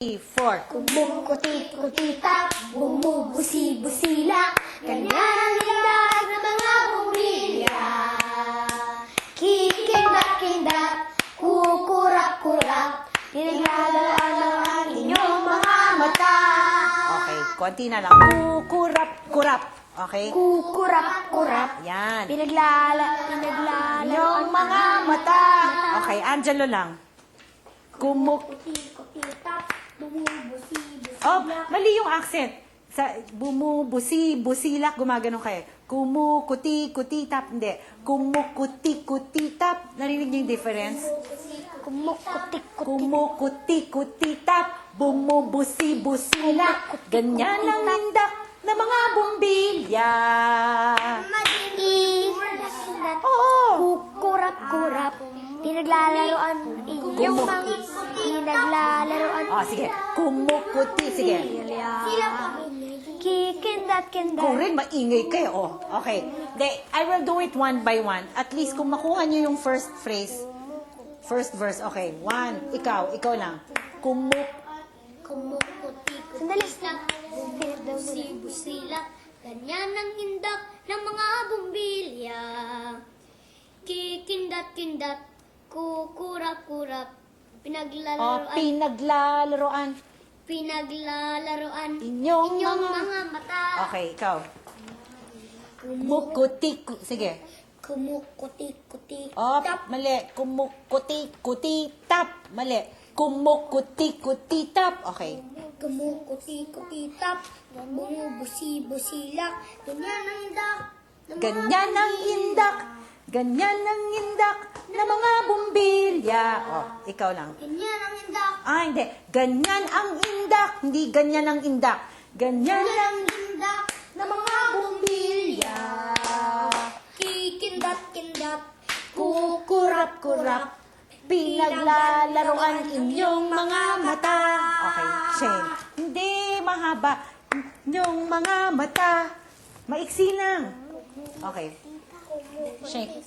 4. Kumukutit-kutita, bumubusi-busila, ganyan ang hindag ng mga bumbilya. Kikindat-kindat, kukurap-kurap, pinaglalaroan ang inyong mga mata. Okay, konti na lang. Kukurap-kurap. Okay? Kukurap-kurap, Yan. pinaglalaroan Yung mga mata. Okay, Angelo lang. Kumukutit-kutita, bumubusi-busila. Oh, mali yung accent. Sa bumubusi-busilak, gumaganon kayo. Kumukuti-kutitap. Hindi. Kumukuti-kutitap. Narinig niyo yung difference? Kumukutik-kutit. Kumukuti-kutitap. Bumubusi-busilak. Ganyan ang hindak na mga bumbilya. Oo. Kukurap-kurap, pinaglalaroan inyong mga pinaglalaroan. Oh, sige. Kumukuti. Sige. Kikindat-kindat. Kung rin, maingay kayo. Oh, okay. I will do it one by one. At least kung makuha niyo yung first phrase, first verse. Okay. 1. Ikaw lang. Sandali. Busi-busila, ganyan ang hindak ng mga bumbilya. Kikindat-kindat, kukurap-kurap, Oh, pinaglalaroan. pinaglalaroan Inyong inyong mga- mga mata. Okay, ikaw. Kumukuti. Sige. Kumukuti-kuti. Oh, mali. Kumukuti-kuti-tap. Mali. Kumukuti-kuti-tap. Okay. Kumukuti-kuti-tap, bumubusi-busilak, ganyan ang hindak. Ganyan ang indak. Ganyan ang indak na mga bumbilya. Oh, ikaw lang. Ganyan ang hindak. Hindi. Ganyan ang indak. Hindi ganyan ang indak. Ganyan ang Hindak na mga bumbilya. kikindat-kindat, Kukurap-kurap. Pinaglalaroan inyong mga mata. Okay, Shane. Hindi mahaba. Inyong mga mata. Maiksi lang. Okay. Shane.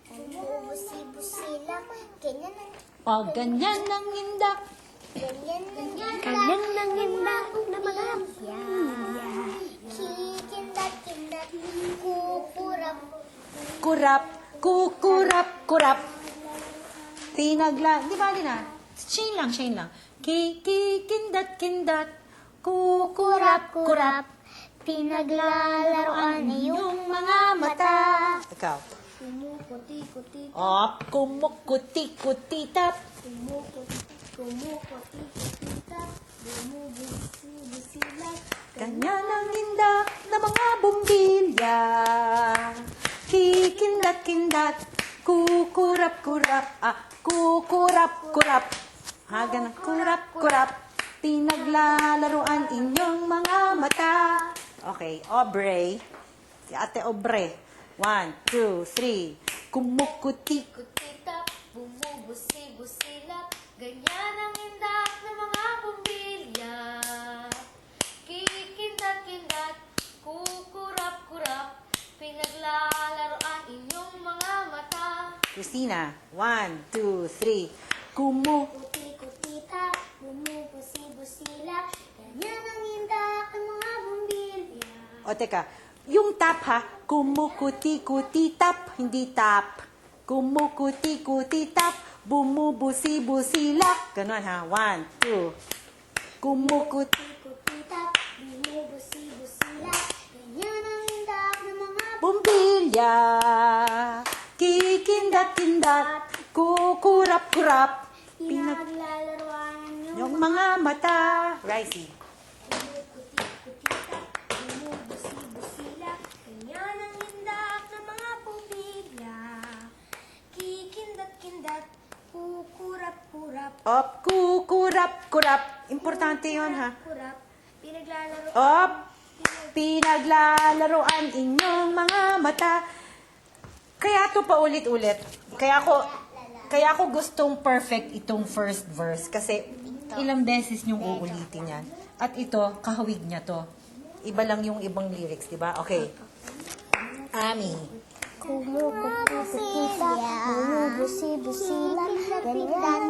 bumubusi-busilak, ganyan ang Oh, ganyan ang indak. ganyan ang hindak na mga bumbilya. Kikindat-kindat, kukurap. Kurap. Kukurap-kurap. Di ba din na? Shane lang. Kikindat-kindat. Kukurap-kurap. Pinaglalaroan Yung mga mata. Ikaw. Kumukuti-kuti, Oh, kumukuti-kuti-tap. kumukuti-kuti-tap, bumubusi-busilak. Ganyan ang hindak na mga bumbilya. Kikindat-kindat. Kukurap-kurap. Kukurap-kurap. Ganun. Kurap-kurap. Pinaglalaroan inyong mga mata. Okay, Obre. Si Ate Obre. 1, 2, 3. Kumukuti. Kutitap, bumubusi-busilak, ganyan ang hindak ng mga bumbilya. Kikindat-kindat, kukurap-kurap, pinaglalaroan inyong mga mata. Christina. 1, 2, 3. Kuti-kutitap, bumubusi-busilak, ganyan ang hindak ng mga bumbilya. O, teka. Yung tap, ha? Kumukuti-kuti-tap. Hindi tap. Kumukuti-kuti-tap. Bumubusi-busilak. Ganon, ha? 1, 2. Kumukuti. Kuti-kutitap, bumubusi-busilak, ganyan ang hindak ng mga Bumbilya. Kikindat-kindat. Kukurap-kurap. pinaglalaroan Yung mga mata. Ricey. Kumukutit-kutita, bumubusi-busila, ganyan ang hindak ng mga bumbilya. Kikindat-kindat, kukurap-kurap, Op, kukurap-kurap. Importante yon, ha? kurap, pinaglalaroan. Op, pinaglalaroan inyong mga mata. Kaya to paulit-ulit. Kaya ako gustong perfect itong first verse kasi ilang beses niyong uulitin yan. At ito, kahawig niya to. Iba lang yung ibang lyrics, di ba? Okay. Ami. Kumukutit-kutita, bumubusi-busila, ganyan ang